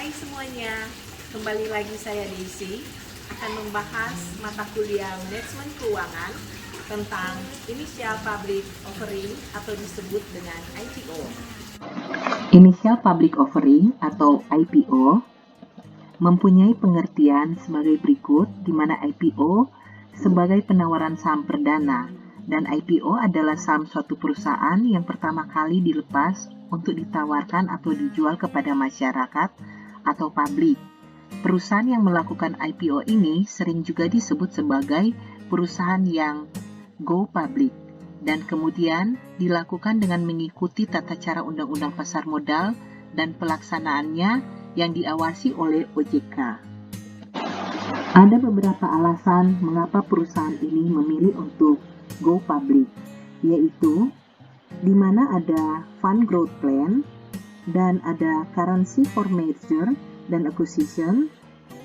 Hai semuanya, kembali lagi saya Daisy akan membahas mata kuliah manajemen keuangan tentang Initial Public Offering atau disebut dengan IPO. Initial Public Offering atau IPO mempunyai pengertian sebagai berikut, di mana IPO sebagai penawaran saham perdana dan IPO adalah saham suatu perusahaan yang pertama kali dilepas untuk ditawarkan atau dijual kepada masyarakat atau publik. Perusahaan yang melakukan IPO ini sering juga disebut sebagai perusahaan yang go public dan kemudian dilakukan dengan mengikuti tata cara Undang-Undang Pasar Modal dan pelaksanaannya yang diawasi oleh OJK. Ada beberapa alasan mengapa perusahaan ini memilih untuk go public, yaitu di mana ada fund growth plan dan ada currency for merger dan acquisition,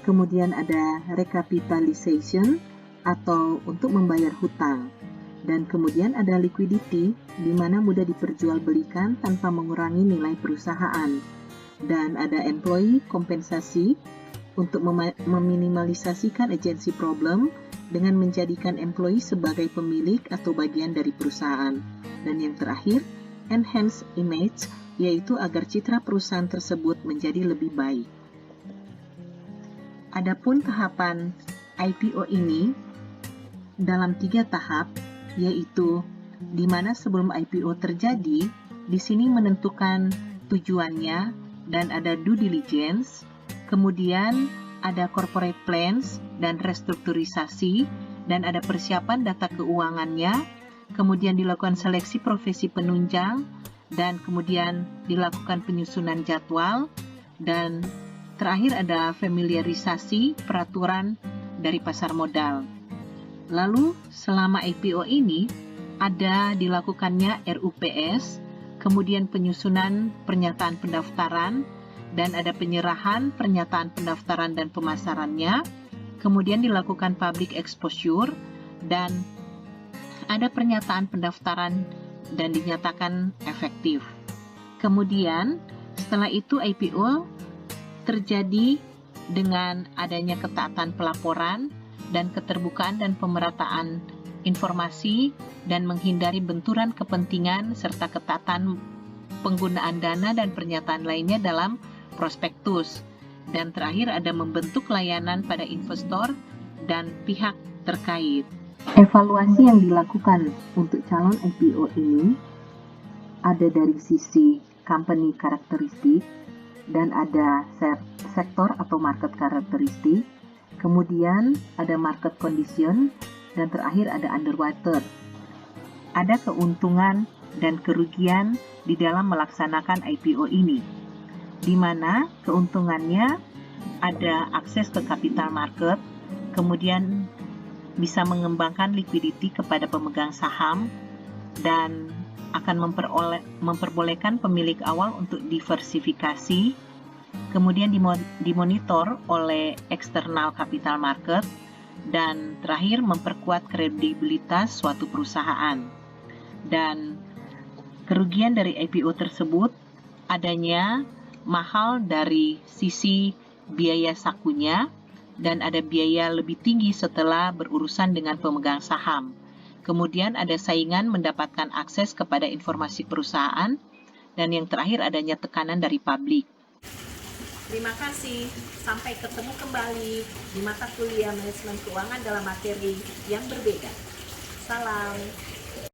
kemudian ada recapitalization atau untuk membayar hutang, dan kemudian ada liquidity di mana mudah diperjualbelikan tanpa mengurangi nilai perusahaan, dan ada employee kompensasi untuk meminimalisasikan agency problem dengan menjadikan employee sebagai pemilik atau bagian dari perusahaan, dan yang terakhir enhance image, yaitu agar citra perusahaan tersebut menjadi lebih baik. Adapun tahapan IPO ini dalam 3 tahap, yaitu di mana sebelum IPO terjadi, di sini menentukan tujuannya dan ada due diligence, kemudian ada corporate plans dan restrukturisasi, dan ada persiapan data keuangannya, kemudian dilakukan seleksi profesi penunjang, dan kemudian dilakukan penyusunan jadwal, dan terakhir ada familiarisasi peraturan dari pasar modal. Lalu selama IPO ini ada dilakukannya RUPS, kemudian penyusunan pernyataan pendaftaran, dan ada penyerahan pernyataan pendaftaran dan pemasarannya, kemudian dilakukan public exposure, dan ada pernyataan pendaftaran dan dinyatakan efektif. Kemudian setelah itu IPO terjadi dengan adanya ketaatan pelaporan dan keterbukaan dan pemerataan informasi dan menghindari benturan kepentingan serta ketaatan penggunaan dana dan pernyataan lainnya dalam prospektus. Dan terakhir ada membentuk layanan pada investor dan pihak terkait. Evaluasi yang dilakukan untuk calon IPO ini ada dari sisi company karakteristik dan ada sektor atau market karakteristik, kemudian ada market condition, dan terakhir ada underwater. Ada keuntungan dan kerugian di dalam melaksanakan IPO ini, di mana keuntungannya ada akses ke capital market, kemudian bisa mengembangkan liquidity kepada pemegang saham, dan akan memperbolehkan pemilik awal untuk diversifikasi, kemudian dimonitor oleh external capital market, dan terakhir memperkuat kredibilitas suatu perusahaan. Dan kerugian dari IPO tersebut adanya mahal dari sisi biaya sakunya, dan ada biaya lebih tinggi setelah berurusan dengan pemegang saham. Kemudian ada saingan mendapatkan akses kepada informasi perusahaan, dan yang terakhir adanya tekanan dari publik. Terima kasih, sampai ketemu kembali di mata kuliah manajemen keuangan dalam materi yang berbeda. Salam.